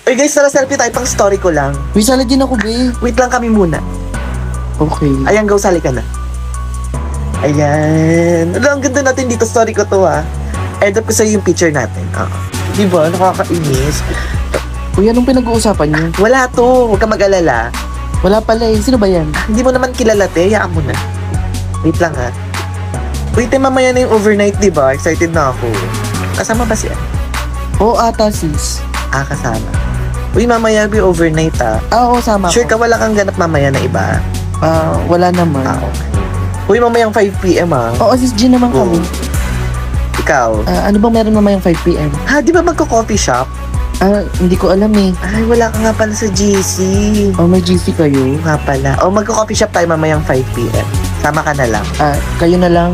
Uy guys, tara selfie tayo pang story ko lang. Uy, sali din ako, be. Wait lang kami muna. Okay. Ayan, go, sali ka na. Ayan. Ano, ang ganda natin dito. Story ko to, ha. End up ko sa'yo yung picture natin. Diba? Nakakainis. Uy, anong pinag-uusapan niyo? Wala to. Huwag ka mag-alala. Wala pala eh. Sino ba yan? Hindi mo naman kilala, te. Hayaan mo na. Wait lang, ha. Wait, te, mamaya na yung overnight, diba? Excited na ako. Kasama ba siya? Oo, ata, sis. Kasama. Uy, mamaya yung overnight, ha. Oo, sama Sure ko. ka, wala kang ganap mamaya na iba? Wala naman. Okay. Uy, mamayang 5 p.m., ha. Oo, sis G naman kami. Ikaw? Ano bang meron mamayang 5 p.m.? Ha, di ba magko-coffee shop? Hindi ko alam eh. Ay, wala ka nga pala sa GC. Oh, may GC kayo? Nga pala. O, magko-coffee shop tayo mamayang 5 p.m. Sama ka na lang. Kayo na lang.